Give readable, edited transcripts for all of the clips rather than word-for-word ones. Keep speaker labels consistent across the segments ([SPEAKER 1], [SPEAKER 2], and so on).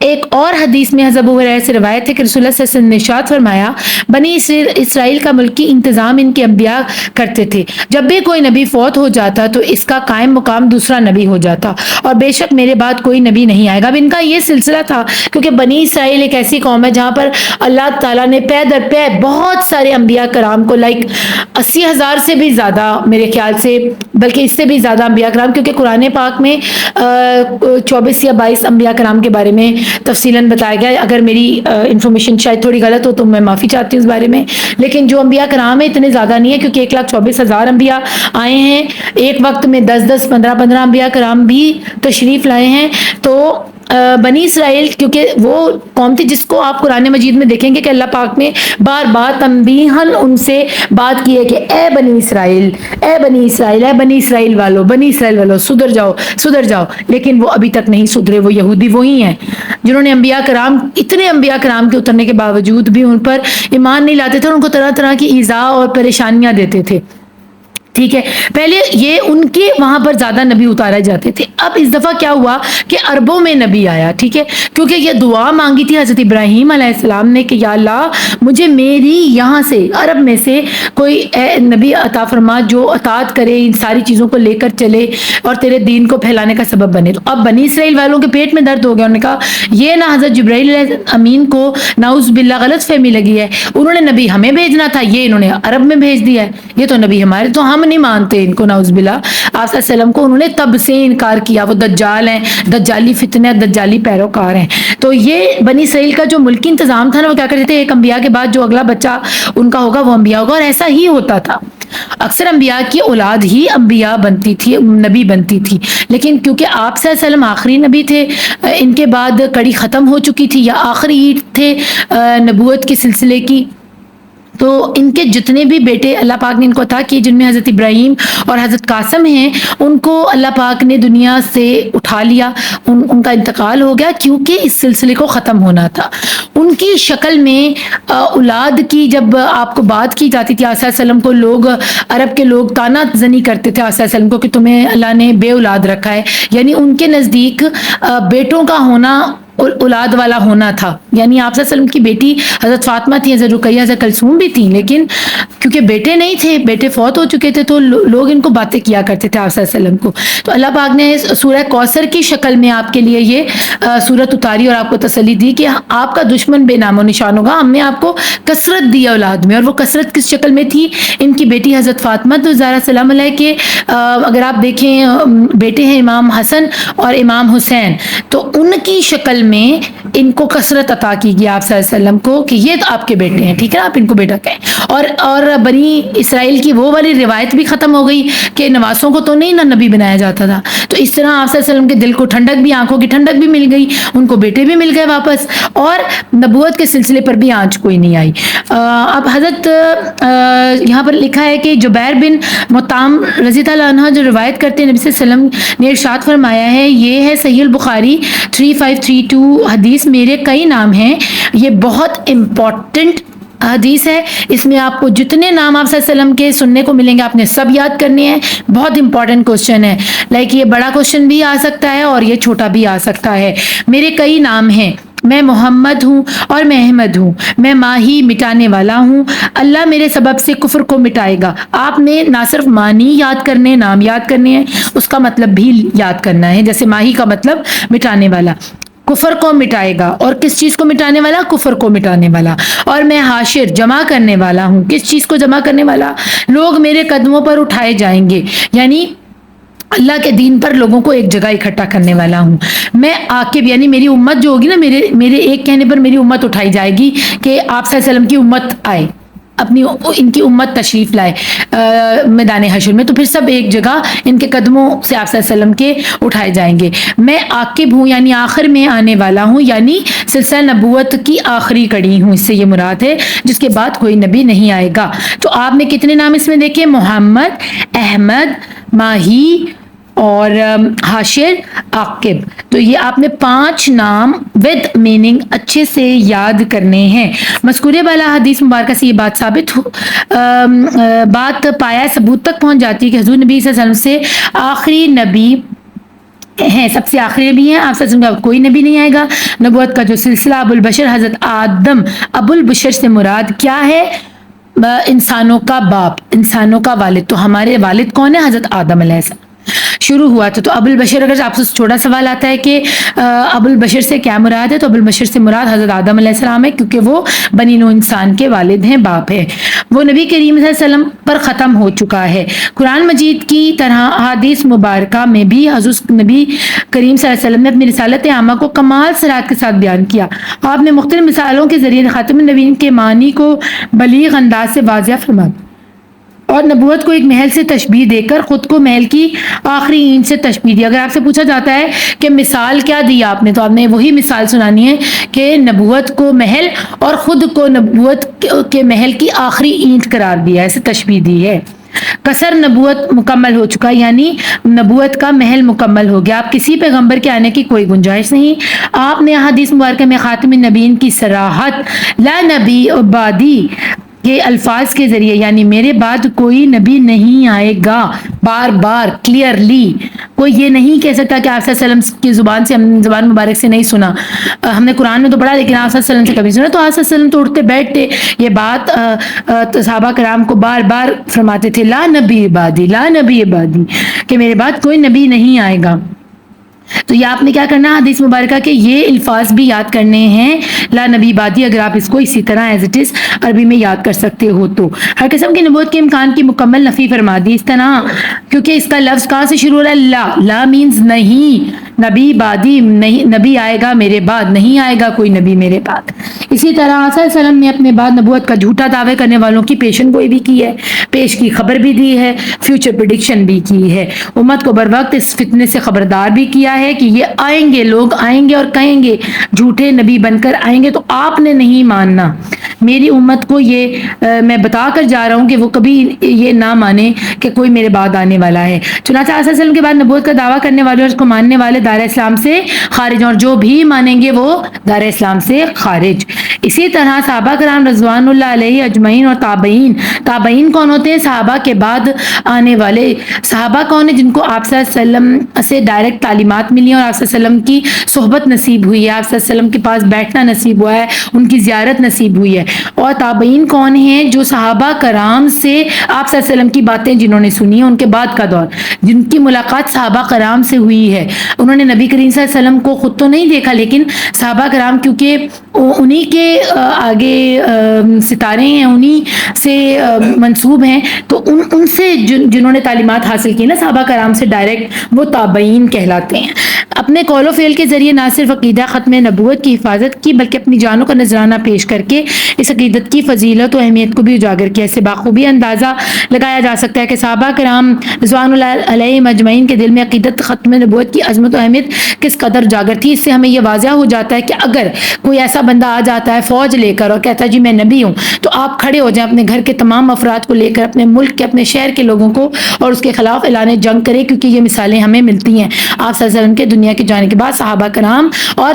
[SPEAKER 1] ایک اور حدیث میں حضرت ابو ہریرہ سے روایت ہے کہ رسول اللہ صلی اللہ علیہ وسلم نے ارشاد فرمایا بنی اسرائیل کا ملکی انتظام ان کے انبیاء کرتے تھے، جب بھی کوئی نبی فوت ہو جاتا تو اس کا قائم مقام دوسرا نبی ہو جاتا، اور بے شک میرے بعد کوئی نبی نہیں آئے گا۔ اب ان کا یہ سلسلہ تھا کیونکہ بنی اسرائیل ایک ایسی قوم ہے جہاں پر اللہ تعالیٰ نے پے در پے بہت سارے انبیاء کرام کو 80,000 سے بھی زیادہ میرے خیال سے، بلکہ اس سے بھی زیادہ انبیاء کرام، کیونکہ قرآن پاک میں 24 یا 22 انبیاء کرام کے بارے میں تفصیلاً بتایا گیا ہے۔ اگر میری انفارمیشن شاید تھوڑی غلط ہو تو میں معافی چاہتی ہوں اس بارے میں، لیکن جو انبیاء کرام ہیں اتنے زیادہ نہیں ہے، کیونکہ 1,24,000 انبیاء آئے ہیں، ایک وقت میں 10 15 انبیاء کرام بھی تشریف لائے ہیں۔ تو بنی اسرائیل کیونکہ وہ قوم تھی جس کو آپ قرآن مجید میں دیکھیں گے کہ اللہ پاک نے بار بار تنبیہاً ان سے بات کی ہے کہ اے بنی اسرائیل، اے بنی اسرائیل، اے بنی اسرائیل والو، بنی اسرائیل والو سدھر جاؤ، سدھر جاؤ، لیکن وہ ابھی تک نہیں سدھرے۔ وہ یہودی وہی ہیں جنہوں نے انبیاء کرام، اتنے انبیاء کرام کے اترنے کے باوجود بھی ان پر ایمان نہیں لاتے تھے، اور ان کو طرح طرح کی ایذا اور پریشانیاں دیتے تھے۔ ٹھیک ہے، پہلے یہ ان کے وہاں پر زیادہ نبی اتارے جاتے تھے۔ اب اس دفعہ کیا ہوا کہ عربوں میں نبی آیا، ٹھیک ہے، کیونکہ یہ دعا مانگی تھی حضرت ابراہیم علیہ السلام نے کہ یا اللہ مجھے میری یہاں سے عرب میں سے کوئی نبی عطا فرما جو اطاعت کرے، ان ساری چیزوں کو لے کر چلے اور تیرے دین کو پھیلانے کا سبب بنے۔ تو اب بنی اسرائیل والوں کے پیٹ میں درد ہو گیا، انہوں نے کہا یہ نہ حضرت جبرائیل علیہ امین کو نعوذ باللہ غلط فہمی لگی ہے، انہوں نے نبی ہمیں بھیجنا تھا، یہ انہوں نے عرب میں بھیج دیا ہے، یہ تو نبی ہمارے، تو ہم نہیں مانتے ان کو، نعوذ باللہ۔ آپ صلی اللہ علیہ وسلم کو انہوں نے تب سے انکار کیا، وہ دجال ہیں، دجالی فتنہ، دجالی پیروکار ہیں۔ تو یہ بنی اسرائیل کا جو ملکی انتظام تھا نا، وہ کیا کرتے تھے، ایک انبیاء کے بعد جو اگلا بچہ ان کا ہوگا وہ انبیاء ہوگا، اور ایسا ہی ہوتا تھا۔ اکثر انبیاء کی اولاد ہی انبیاء بنتی تھی، نبی بنتی تھی، لیکن کیونکہ آپ صلی اللہ علیہ وسلم آخری نبی تھے، ان کے بعد کڑی ختم ہو چکی تھی یا آخری تھے نبوت کے سلسلے کی، تو ان کے جتنے بھی بیٹے اللہ پاک نے ان کو عطا کیے، جن میں حضرت ابراہیم اور حضرت قاسم ہیں، ان کو اللہ پاک نے دنیا سے اٹھا لیا، ان کا انتقال ہو گیا، کیونکہ اس سلسلے کو ختم ہونا تھا۔ ان کی شکل میں اولاد کی جب آپ کو بات کی جاتی تھی، آصف علیہ السلام کو لوگ، عرب کے لوگ طعنہ زنی کرتے تھے آصف علیہ السلام کو کہ تمہیں اللہ نے بے اولاد رکھا ہے، یعنی ان کے نزدیک بیٹوں کا ہونا اولاد والا ہونا تھا۔ یعنی آپ صلی اللہ علیہ وسلم کی بیٹی حضرت فاطمہ تھی، حضرت رقیہ، حضرت کلثوم بھی تھیں، لیکن کیونکہ بیٹے نہیں تھے، بیٹے فوت ہو چکے تھے، تو لوگ ان کو باتیں کیا کرتے تھے آپ صلی اللہ علیہ وسلم کو۔ تو اللہ پاک نے سورہ کوثر کی شکل میں آپ کے لیے یہ سورت اتاری اور آپ کو تسلی دی کہ آپ کا دشمن بے نام و نشان ہوگا، ہم نے آپ کو کثرت دی اولاد میں، اور وہ کثرت کس شکل میں تھی؟ ان کی بیٹی حضرت فاطمہ الزہرا سلام علیہ کے اگر آپ دیکھیں بیٹے ہیں امام حسن اور امام حسین، تو ان کی شکل میں ان کو کثرت عطا کی گئی آپ صلی اللہ علیہ وسلم کو کہ یہ آپ کے بیٹے ہیں، ٹھیک ہے، آپ ان کو بیٹا کہیں۔ اور بنی اسرائیل کی وہ والی روایت بھی ختم ہو گئی کہ نواسوں کو تو نہیں نہ نبی بنایا جاتا تھا۔ تو اس طرح آپ صلی اللہ علیہ وسلم کے دل کو ٹھنڈک بھی، آنکھوں کی ٹھنڈک بھی مل گئی، ان کو بیٹے بھی مل گئے واپس، اور نبوت کے سلسلے پر بھی آنچ کوئی نہیں آئی۔ اب حضرت یہاں پر لکھا ہے کہ جبیر بن مطعم رضی اللہ عنہ جو روایت کرتے ہیں، نبی صلی اللہ علیہ وسلم نے ارشاد فرمایا ہے، یہ ہے صحیح البخاری 3532 حدیث، میرے کئی نام ہیں، یہ بہت امپورٹنٹ حدیث ہے، اس میں آپ کو جتنے نام آپ صلی اللہ علیہ وسلم کے سننے کو ملیں گے آپ نے سب یاد کرنے ہیں۔ بہت امپورٹنٹ کوشچن ہے، یہ بڑا کوشچن بھی آ سکتا ہے اور یہ چھوٹا بھی آ سکتا ہے۔ میرے کئی نام ہیں، میں محمد ہوں اور میں احمد ہوں، میں ماہی مٹانے والا ہوں، اللہ میرے سبب سے کفر کو مٹائے گا۔ آپ نے نہ صرف معنی یاد کرنے، نام یاد کرنے ہیں، اس کا مطلب بھی یاد کرنا ہے، جیسے ماہی کا مطلب مٹانے والا، کفر کو مٹائے گا، اور کس چیز کو مٹانے والا؟ کفر کو مٹانے والا۔ اور میں حاشر جمع کرنے والا ہوں، کس چیز کو جمع کرنے والا؟ لوگ میرے قدموں پر اٹھائے جائیں گے، یعنی اللہ کے دین پر لوگوں کو ایک جگہ اکٹھا کرنے والا ہوں۔ میں عاقب، یعنی میری امت جو ہوگی نا، میرے ایک کہنے پر میری امت اٹھائی جائے گی کہ آپ صلی اللہ علیہ وسلم کی امت آئے، ان کی امت تشریف لائے میدان حشر میں، تو پھر سب ایک جگہ ان کے قدموں سے آپ صلی اللہ علیہ وسلم کے اٹھائے جائیں گے۔ میں عاقب ہوں، یعنی آخر میں آنے والا ہوں، یعنی سلسلہ نبوت کی آخری کڑی ہوں، اس سے یہ مراد ہے، جس کے بعد کوئی نبی نہیں آئے گا۔ تو آپ نے کتنے نام اس میں دیکھے؟ محمد، احمد، ماہی اور حاشر، عاقب۔ تو یہ آپ نے 5 نام ود میننگ اچھے سے یاد کرنے ہیں۔ مذکور بالا حدیث مبارکہ سے یہ بات ثابت بات پایا ثبوت تک پہنچ جاتی ہے کہ حضور نبی صلی اللہ علیہ وسلم سے آخری نبی ہیں، سب سے آخری نبی ہیں، آپ صلی اللہ علیہ وسلم کے بعد کوئی نبی نہیں آئے گا۔ نبوت کا جو سلسلہ ابو البشر حضرت آدم، ابو البشر سے مراد کیا ہے؟ انسانوں کا باپ، انسانوں کا والد۔ تو ہمارے والد کون ہے؟ حضرت آدم علیہ السلام شروع ہوا تھا۔ تو ابو البشر، اگر آپ سے چھوٹا سوال آتا ہے کہ ابو البشر سے کیا مراد ہے، تو ابو البشر سے مراد حضرت آدم علیہ السلام ہے، کیونکہ وہ بنی نوح انسان کے والد ہیں، باپ ہے۔ وہ نبی کریم صلی اللہ علیہ وسلم پر ختم ہو چکا ہے۔ قرآن مجید کی طرح احادیث مبارکہ میں بھی حضرت نبی کریم صلی اللہ علیہ وسلم نے اپنی رسالت عامہ کو کمال صراحت کے ساتھ بیان کیا۔ آپ نے مختلف مثالوں کے ذریعے خاتم النبیین کے معنی کو بلیغ انداز سے واضح فرمایا اور نبوت کو ایک محل سے تشبیہ دے کر خود کو محل کی آخری اینٹ سے تشبیہ دی۔ اگر آپ سے پوچھا جاتا ہے کہ مثال کیا دی آپ نے، تو آپ نے وہی مثال سنانی ہے کہ نبوت کو محل اور خود کو نبوت کے محل کی آخری اینٹ قرار دیا ہے، ایسے تشبیہ دی ہے۔ کثر نبوت مکمل ہو چکا، یعنی نبوت کا محل مکمل ہو گیا، آپ کسی پیغمبر کے آنے کی کوئی گنجائش نہیں۔ آپ نے احادیث مبارکہ میں خاتم النبیین کی صراحت لا نبی بعدی کے الفاظ کے ذریعے، یعنی میرے بعد کوئی نبی نہیں آئے گا، بار بار کلیئرلی کوئی یہ نہیں کہہ سکتا کہ آپ صلی اللہ علیہ وسلم کی زبان سے، ہم زبان مبارک سے نہیں سنا، ہم نے قرآن میں تو پڑھا لیکن آپ صلی اللہ علیہ وسلم سے کبھی سنا۔ تو آپ صلی اللہ علیہ وسلم تو اٹھتے بیٹھتے یہ بات صحابہ کرام کو بار بار فرماتے تھے، لا نبی بعدی، لا نبی بعدی، کہ میرے بعد کوئی نبی نہیں آئے گا۔ تو یہ آپ نے کیا کرنا ہے، حدیث مبارکہ کے یہ الفاظ بھی یاد کرنے ہیں، لا نبی بعدی، اگر آپ اس کو اسی طرح ایز اٹ از عربی میں یاد کر سکتے ہو تو۔ ہر قسم کی نبوت کے امکان کی مکمل نفی فرما دی اس طرح، کیونکہ اس کا لفظ کہاں سے شروع ہو رہا ہے؟ لا، لا مینز نہیں، نبی بعدی نہیں، نبی آئے گا میرے بعد، نہیں آئے گا کوئی نبی میرے بعد۔ اسی طرح صلی اللہ علیہ وسلم نے اپنے بعد نبوت کا جھوٹا دعوے کرنے والوں کی پیشن گوئی بھی کی ہے، پیش کی خبر بھی دی ہے، فیوچر پریڈکشن بھی کی ہے، امت کو بروقت اس فتنے سے خبردار بھی کیا ہے کہ یہ آئیں گے، لوگ آئیں گے اور کہیں گے جھوٹے نبی بن کر آئیں گے، تو آپ نے نہیں ماننا۔ میری امت کو یہ میں بتا کر جا رہا ہوں کہ وہ کبھی یہ نہ مانے کہ کوئی میرے بعد آنے والا ہے۔ چنانچہ صلی اللہ علیہ وسلم کے بعد نبوت کا دعویٰ کرنے والے اور اس کو ماننے والے دائرہ اسلام سے خارج، اور جو بھی مانیں گے وہ دائرہ اسلام سے خارج۔ اسی طرح صحابہ کرام رضوان اللہ علیہ اجمعین اور تابعین، تابعین کون ہوتے ہیں؟ صحابہ کے بعد آنے والے۔ صحابہ کون ہیں؟ جن کو آپ صلی اللہ علیہ وسلم سے ڈائریکٹ تعلیمات ملی اور آپ صلی اللہ علیہ وسلم کی صحبت نصیب ہوئی ہے، آپ صلی اللہ علیہ وسلم کے پاس بیٹھنا نصیب ہوا ہے، ان کی زیارت نصیب ہوئی ہے۔ اور تابعین کون ہیں؟ جو صحابہ کرام سے آپ صلی اللہ علیہ وسلم کی باتیں جنہوں نے سنی ہیں، ان کے بعد کا دور، جن کی ملاقات صحابہ کرام سے ہوئی ہے۔ انہوں نے نبی کریم صلی اللہ علیہ وسلم کو خود تو نہیں دیکھا، لیکن صحابہ کرام کیونکہ انہی کے آگے ستارے ہیں، انہی سے منسوب ہیں، تو ان سے جنہوں نے تعلیمات حاصل کی نا صحابہ کرام سے ڈائریکٹ، وہ تابعین کہلاتے ہیں۔ اپنے قول و فعل کے ذریعے نہ صرف عقیدہ ختم نبوت کی حفاظت کی، بلکہ اپنی جانوں کا نذرانہ پیش کر کے اس عقیدت کی فضیلت و اہمیت کو بھی اجاگر کیا۔ اس سے بخوبی اندازہ لگایا جا سکتا ہے کہ صحابہ کرام رضوان اللہ علیہم اجمعین کے دل میں عقیدت ختم نبوت کی عظمت و اہمیت کس قدر اجاگر تھی۔ اس سے ہمیں یہ واضح ہو جاتا ہے کہ اگر کوئی ایسا بندہ آ جاتا ہے فوج لے کر اور کہتا ہے جی میں نبی ہوں، تو آپ کھڑے ہو جائیں، اپنے گھر کے تمام افراد کو لے کر، اپنے ملک کے، اپنے شہر کے لوگوں کو، اور اس کے خلاف اعلان جنگ کریں، کیونکہ یہ مثالیں ہمیں ملتی ہیں آپ صلی اللہ علیہ وسلم کے دنیا کے جانے کے بعد۔ صحابہ کرام اور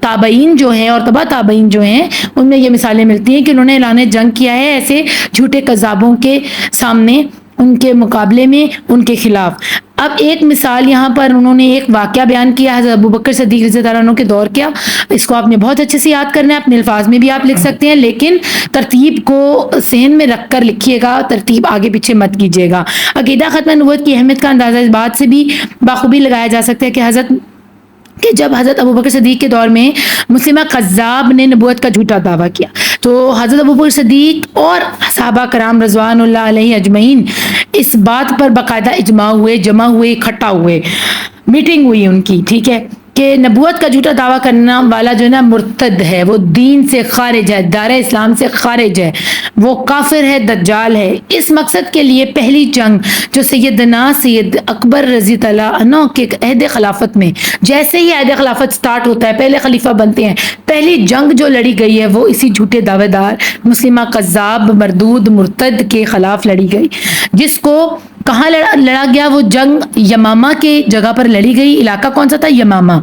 [SPEAKER 1] تابعین جو ہیں اور تبع تابعین جو ہیں، ان میں یہ مثالیں ملتی ہیں کہ انہوں نے اعلان جنگ کیا ہے ایسے جھوٹے کذابوں کے سامنے، ان کے مقابلے میں، ان کے خلاف۔ اب ایک مثال یہاں پر انہوں نے ایک واقعہ بیان کیا حضرت ابوبکر صدیق رضی اللہ عنہ کے دور کیا، اس کو آپ نے بہت اچھے سے یاد کرنا ہے، اپنے الفاظ میں بھی آپ لکھ سکتے ہیں، لیکن ترتیب کو ذہن میں رکھ کر لکھیے گا، ترتیب آگے پیچھے مت کیجیے گا۔ عقیدہ ختم نبوت کی اہمیت کا اندازہ اس بات سے بھی بخوبی لگایا جا سکتا ہے کہ جب حضرت ابوبکر صدیق کے دور میں مسلمہ قذاب نے نبوت کا جھوٹا دعویٰ کیا، تو حضرت ابوبکر صدیق اور صحابہ کرام رضوان اللہ علیہ اجمعین اس بات پر باقاعدہ اجماع ہوئے، جمع ہوئے، اکٹھا ہوئے، میٹنگ ہوئی ان کی، ٹھیک ہے، کہ نبوت کا جھوٹا دعویٰ کرنا والا جو ہے نا مرتد ہے، وہ دین سے خارج ہے، دار اسلام سے خارج ہے، وہ کافر ہے، دجال ہے۔ اس مقصد کے لیے پہلی جنگ جو سیدنا سید اکبر رضی اللہ عنہ کے عہد خلافت میں، جیسے ہی عہد خلافت سٹارٹ ہوتا ہے، پہلے خلیفہ بنتے ہیں، پہلی جنگ جو لڑی گئی ہے وہ اسی جھوٹے دعوے دار مسلمہ قذاب مردود مرتد کے خلاف لڑی گئی، جس کو کہاں لڑا گیا؟ وہ جنگ یمامہ کے جگہ پر لڑی گئی۔ علاقہ کون سا تھا؟ یمامہ،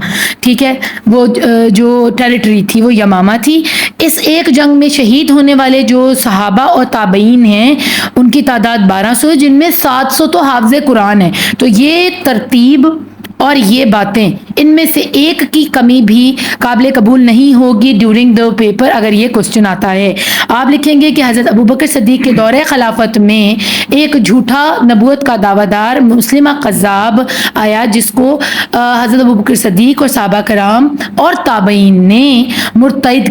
[SPEAKER 1] ٹھیک ہے، وہ جو ٹیریٹری تھی وہ یمامہ تھی۔ اس ایک جنگ میں شہید ہونے والے جو صحابہ اور تابعین ہیں ان کی تعداد 1200 ہے، جن میں 700 تو حافظ قرآن ہے۔ تو یہ ترتیب اور یہ باتیں ان میں سے ایک کی کمی بھی قابل قبول نہیں ہوگی ڈیورنگ دا پیپر اگر یہ کوشچن آتا ہے. آپ لکھیں گے کہ حضرت ابوبکر صدیق کے دور خلافت میں ایک جھوٹا نبوت کا دعویٰ دار مسلمہ قذاب آیا جس کو حضرت ابوبکر صدیق اور صحابہ کرام اور تابعین نے مرتد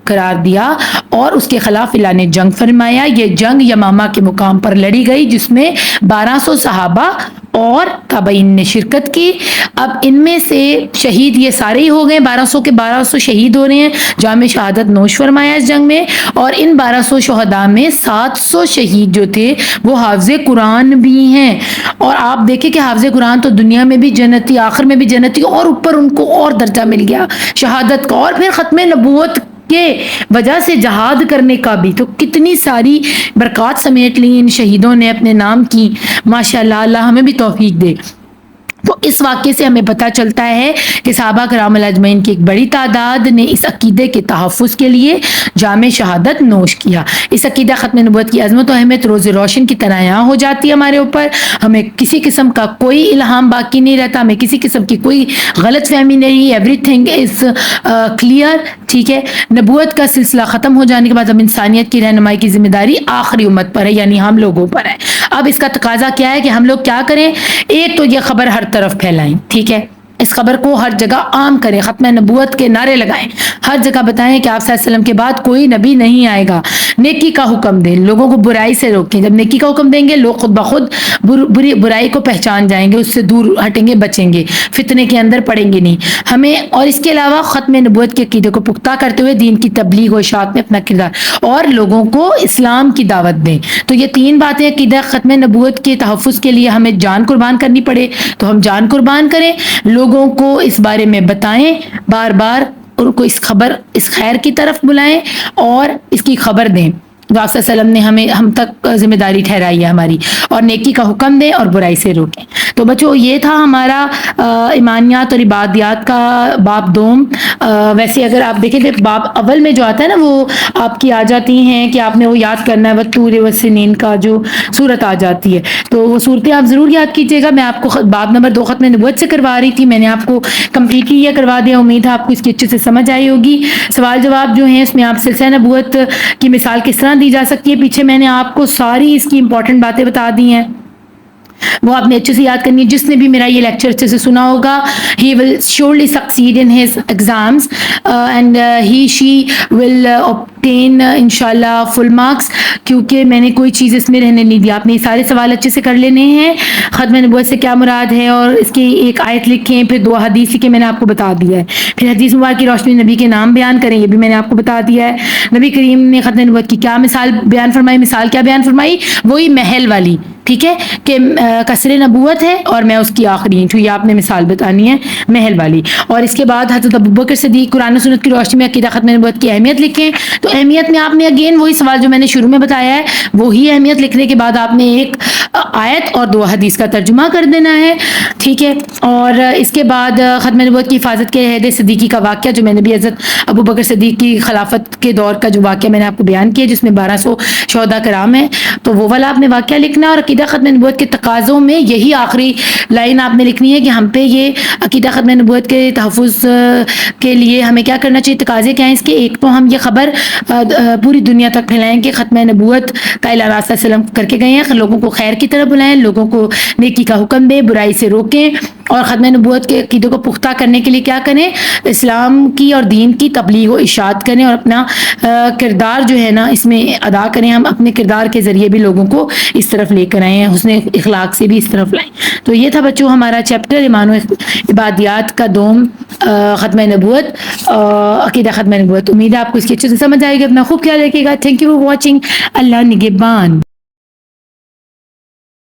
[SPEAKER 1] قرار دیا اور اس کے خلاف اعلان جنگ فرمایا. یہ جنگ یمامہ کے مقام پر لڑی گئی جس میں 1200 صحابہ اور تابعین نے شرکت کی. اب ان میں سے شہید یہ سارے ہی ہو گئے, 1200 کے 1200 شہید ہو رہے ہیں, جام شہادت نوش فرمایا اس جنگ میں. اور ان 1200 شہداء میں 700 شہید جو تھے وہ حافظ قرآن بھی ہیں. اور آپ دیکھیں کہ حافظ قرآن تو دنیا میں بھی جنتی, آخر میں بھی جنتی, اور اوپر ان کو اور درجہ مل گیا شہادت کا, اور پھر ختم نبوت کے وجہ سے جہاد کرنے کا بھی. تو کتنی ساری برکات سمیٹ لی ان شہیدوں نے اپنے نام کی. ماشاءاللہ, اللہ ہمیں بھی توفیق دے. تو اس واقعے سے ہمیں پتہ چلتا ہے کہ صحابہ کرام اجمعین کی ایک بڑی تعداد نے اس عقیدے کے تحفظ کے لیے جام شہادت نوش کیا. اس عقیدہ ختم نبوت کی عظمت و اہمیت روز روشن کی طرح یہاں ہو جاتی ہے ہمارے اوپر. ہمیں کسی قسم کا کوئی الہام باقی نہیں رہتا, ہمیں کسی قسم کی کوئی غلط فہمی نہیں, ایوری تھنگ از کلیئر. ٹھیک ہے, نبوت کا سلسلہ ختم ہو جانے کے بعد اب انسانیت کی رہنمائی کی ذمہ داری آخری امت پر ہے, یعنی ہم لوگوں پر ہے. اب اس کا تقاضا کیا ہے کہ ہم لوگ کیا کریں؟ ایک تو یہ خبر ہر طرف پھیلائیں. ٹھیک ہے, اس خبر کو ہر جگہ عام کریں, ختم نبوت کے نعرے لگائیں, ہر جگہ بتائیں کہ آپ صلی اللہ علیہ وسلم کے بعد کوئی نبی نہیں آئے گا. نیکی کا حکم دیں, لوگوں کو برائی سے روکیں. جب نیکی کا حکم دیں گے لوگ خود بخود برائی کو پہچان جائیں گے, اس سے دور ہٹیں گے, بچیں گے, فتنے کے اندر پڑیں گے نہیں. ہمیں اور اس کے علاوہ ختم نبوت کے عقیدے کو پختہ کرتے ہوئے دین کی تبلیغ و اشاعت میں اپنا کردار اور لوگوں کو اسلام کی دعوت دیں. تو یہ تین باتیں عقیدہ ختم نبوت کے تحفظ کے لیے ہمیں جان قربان کرنی پڑے تو ہم جان قربان کریں, لوگوں کو اس بارے میں بتائیں, بار بار ان کو اس خیر کی طرف بلائیں اور اس کی خبر دیں جو آپ صلی اللہ علیہ وسلم نے ہم تک ذمہ داری ٹھہرائی ہے ہماری, اور نیکی کا حکم دیں اور برائی سے روکیں. تو بچوں یہ تھا ہمارا ایمانیات اور عبادیات کا باب دوم. ویسے اگر آپ دیکھیں تو باب اول میں جو آتا ہے نا وہ آپ کی آ جاتی ہیں کہ آپ نے وہ یاد کرنا ہے, والطور والسنین کا جو صورت آ جاتی ہے, تو وہ صورتیں آپ ضرور یاد کیجیے گا. میں آپ کو باب نمبر 2 ختم نبوت سے کروا رہی تھی, میں نے آپ کو کمپلیٹلی یہ کروا دیا. امید ہے آپ کو اس کی اچھے سے سمجھ آئی ہوگی. سوال جواب جو ہیں اس میں آپ سلسلہ نبوت کی مثال کس طرح دی جا سکتی ہے, پیچھے میں نے آپ کو ساری اس کی امپورٹنٹ باتیں بتا دی ہیں, وہ آپ نے اچھے سے یاد کرنی ہے. جس نے بھی میرا یہ لیکچر اچھے سے سنا ہوگا he will surely succeed in his exams and she will obtain انشاءاللہ full marks, کیونکہ میں نے کوئی چیز اس میں رہنے نہیں دی. آپ نے یہ سارے سوال اچھے سے کر لینے ہیں. ختم نبوت سے کیا مراد ہے اور اس کی ایک آیت لکھیں, پھر 2 حدیث لکھیں, میں نے آپ کو بتا دیا ہے. پھر حدیث مبارک کی روشنی نبی کے نام بیان کریں, یہ بھی میں نے آپ کو بتا دیا ہے. نبی کریم نے ختم نبوت کی کیا مثال بیان فرمائی, مثال کیا بیان فرمائی, وہی محل والی. ٹھیک ہے, کہ قصر نبوت ہے اور میں اس کی آخری ہوں, تو یہ آپ نے مثال بتانی ہے محل والی. اور اس کے بعد حضرت ابوبکر صدیق قرآن و سنت کی روشنی میں عقیدہ ختم نبوت کی اہمیت لکھیں. تو اہمیت میں آپ نے اگین وہی سوال جو میں نے شروع میں بتایا ہے, وہی اہمیت لکھنے کے بعد آپ نے ایک آیت اور 2 حدیث کا ترجمہ کر دینا ہے. ٹھیک ہے, اور اس کے بعد ختم نبوت کی حفاظت کے عہد صدیقی کا واقعہ جو میں نے بھی حضرت ابوبکر صدیق کی خلافت کے دور کا جو واقعہ میں نے آپ کو بیان کیا جس میں 1200 شہداء کرام ہیں, تو وہ والا آپ نے واقعہ لکھنا. اور عقیدہ ختم نبوت کے تقاضوں میں یہی آخری لائن آپ نے لکھنی ہے کہ ہم پہ یہ عقیدہ ختم نبوت کے تحفظ کے لیے ہمیں کیا کرنا چاہیے, تقاضے کیا ہیں اس کے. ایک تو ہم یہ خبر پوری دنیا تک پھیلائیں کہ ختم نبوت کا اعلان صلی اللہ علیہ وسلم کر کے گئے ہیں, لوگوں کو خیر کی طرف بلائیں, لوگوں کو نیکی کا حکم دیں, برائی سے روکیں, اور ختم نبوت کے عقیدے کو پختہ کرنے کے لیے کیا کریں, اسلام کی اور دین کی تبلیغ و اشاعت کریں, اور اپنا کردار جو ہے نا اس میں ادا کریں. ہم اپنے کردار کے ذریعے بھی لوگوں کو اس طرف لے کر آئے ہیں, حسن اخلاق سے بھی اس طرف لائیں. تو یہ تھا بچوں ہمارا چیپٹر ایمان و عبادیات کا دوم, ختم نبوت, عقیدہ ختم نبوت. امید ہے آپ کو اس کی اچھے سے سمجھ آئے گی. اپنا خوب خیال رکھیے گا. Thank you for watching. اللہ نگہبان.